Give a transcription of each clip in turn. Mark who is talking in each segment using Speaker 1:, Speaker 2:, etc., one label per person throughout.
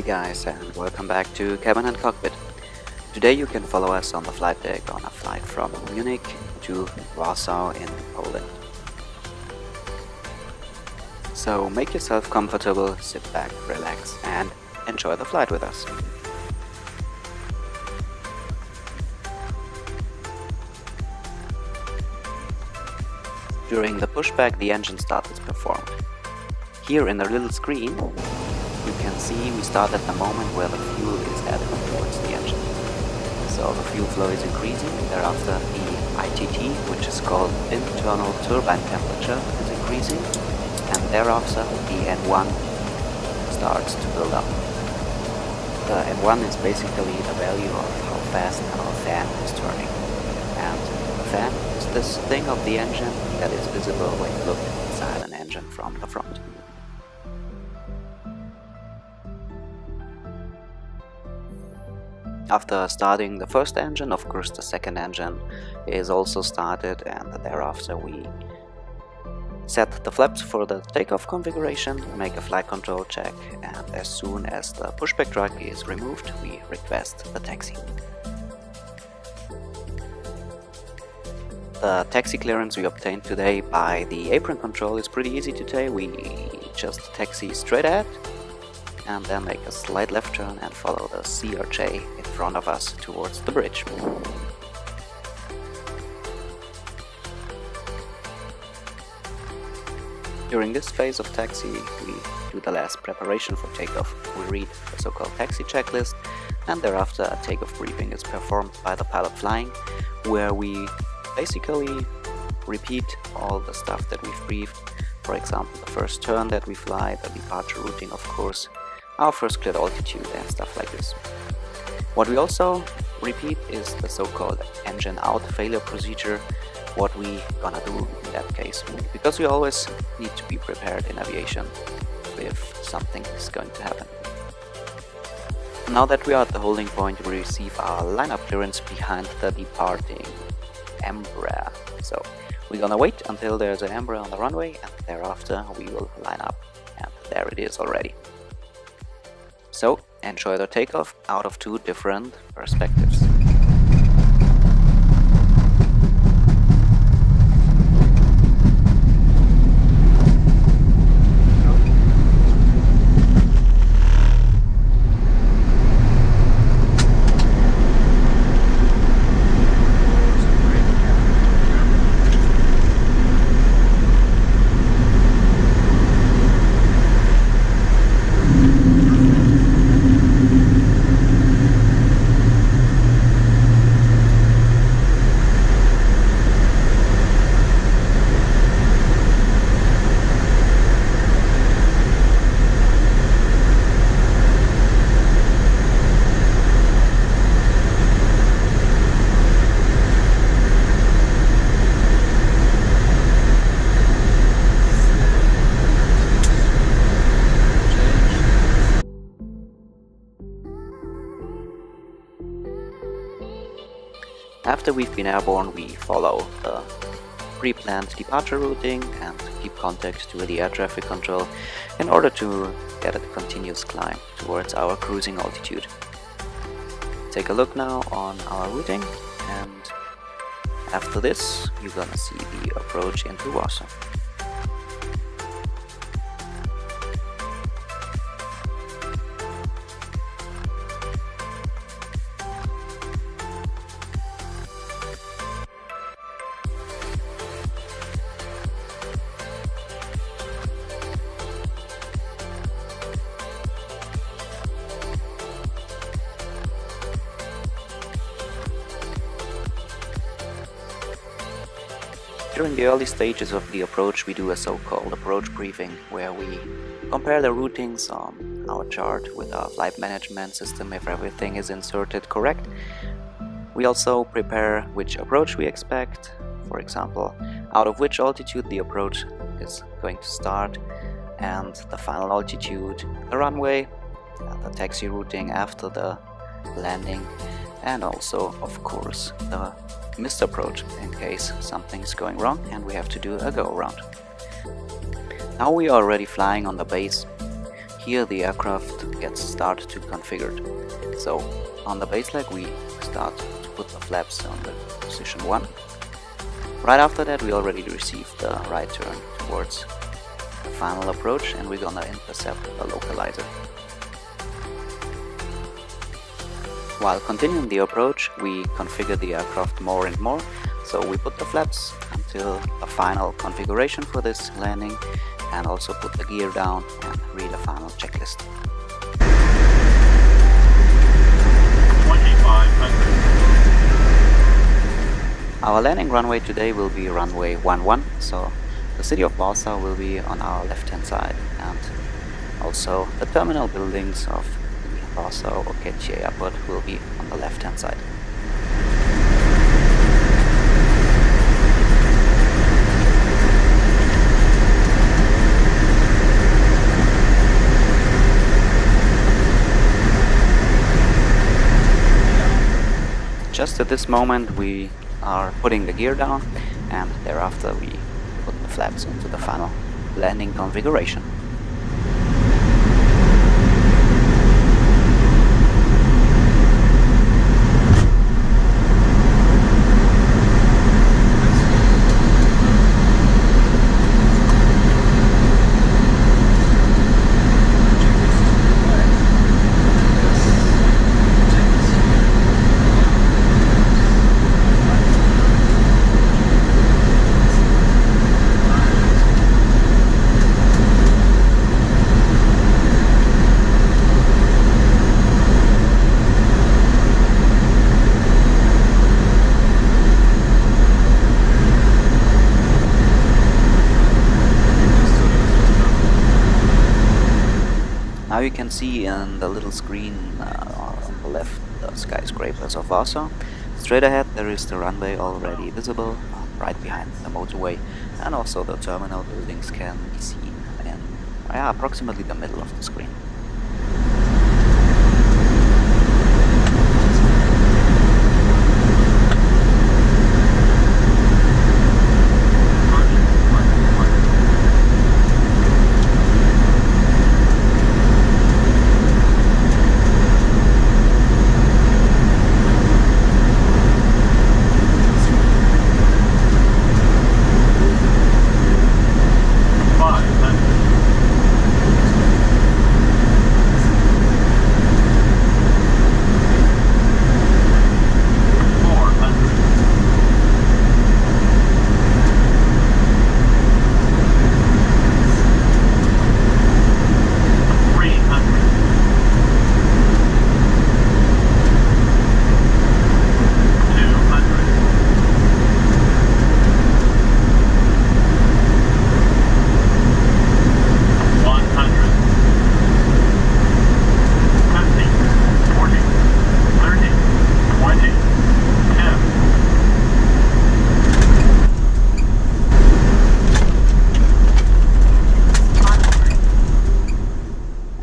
Speaker 1: Hey guys, and welcome back to Cabin and Cockpit. Today you can follow us on the flight deck on a flight from Munich to Warsaw in Poland. So make yourself comfortable, sit back, relax and enjoy the flight with us. During the pushback the engine start is performed. Here in the little screen you can see we start at the moment where the fuel is added towards the engine. So the fuel flow is increasing, thereafter the ITT, which is called internal turbine temperature, is increasing, and thereafter the N1 starts to build up. The N1 is basically the value of how fast our fan is turning, and the fan is this thing of the engine that is visible when you look inside an engine from the front. After starting the first engine, of course the second engine is also started, and thereafter we set the flaps for the takeoff configuration, make a flight control check, and as soon as the pushback truck is removed, we request the taxi. The taxi clearance we obtained today by the apron control is pretty easy today. We just taxi straight ahead and then make a slight left turn and follow the CRJ in front of us towards the bridge. During this phase of taxi, we do the last preparation for takeoff. We read the so-called taxi checklist, and thereafter a takeoff briefing is performed by the pilot flying, where we basically repeat all the stuff that we've briefed. For example, the first turn that we fly, the departure routing of course, our first cleared altitude and stuff like this. What we also repeat is the so-called engine out failure procedure, what we gonna do in that case, because we always need to be prepared in aviation if something is going to happen. Now that we are at the holding point, we receive our lineup clearance behind the departing Embraer. So we're gonna wait until there's an Embraer on the runway, and thereafter we will line up, and there it is already. So enjoy the takeoff out of two different perspectives. After we've been airborne, we follow the pre-planned departure routing and keep contact to the air traffic control in order to get a continuous climb towards our cruising altitude. Take a look now on our routing, and after this you're gonna see the approach into Warsaw. During the early stages of the approach we do a so-called approach briefing, where we compare the routings on our chart with our flight management system if everything is inserted correct. We also prepare which approach we expect, for example, out of which altitude the approach is going to start, and the final altitude, the runway, the taxi routing after the landing, and also of course the missed approach in case something's going wrong and we have to do a go around. Now we are already flying on the base. Here the aircraft gets started to configured. So on the base leg we start to put the flaps on the position 1. Right after that we already received the right turn towards the final approach, and we're gonna intercept the localizer. While continuing the approach, we configure the aircraft more and more, so we put the flaps until the final configuration for this landing, and also put the gear down and read a final checklist.
Speaker 2: 2500.
Speaker 1: Our landing runway today will be runway 11, so the city of Warsaw will be on our left hand side, and also the terminal buildings of the Warsaw Okęcie Airport will be on the left hand side. Just at this moment we are putting the gear down, and thereafter we put the flaps into the final landing configuration. Now you can see in the little screen on the left the skyscrapers of Warsaw. Straight ahead there is the runway already visible, right behind the motorway, and also the terminal buildings can be seen in approximately the middle of the screen.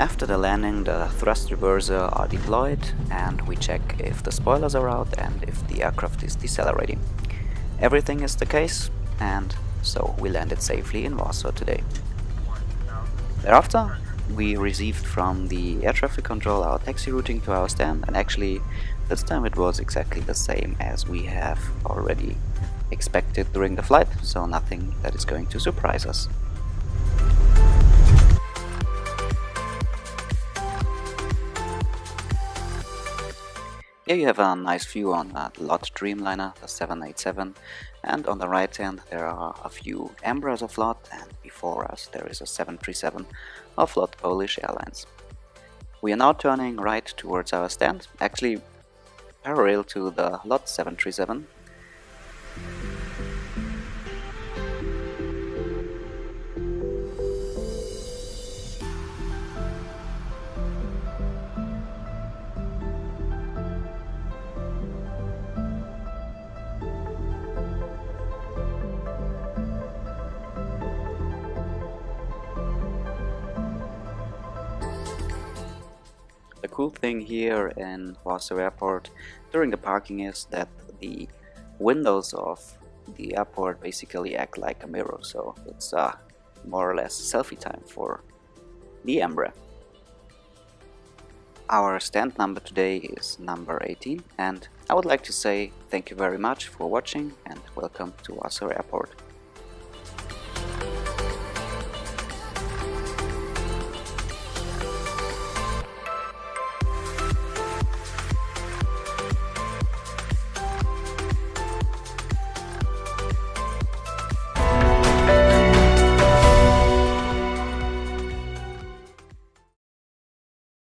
Speaker 1: After the landing, the thrust reverser are deployed, and we check if the spoilers are out and if the aircraft is decelerating. Everything is the case, and so we landed safely in Warsaw today. Thereafter, we received from the air traffic control our taxi routing to our stand, and actually this time it was exactly the same as we have already expected during the flight, so nothing that is going to surprise us. Here you have a nice view on the LOT Dreamliner, the 787, and on the right hand there are a few Embraers of LOT, and before us there is a 737 of LOT Polish Airlines. We are now turning right towards our stand, actually parallel to the LOT 737. The cool thing here in Warsaw Airport during the parking is that the windows of the airport basically act like a mirror, so it's more or less selfie time for the Embraer. Our stand number today is number 18, and I would like to say thank you very much for watching and welcome to Warsaw Airport.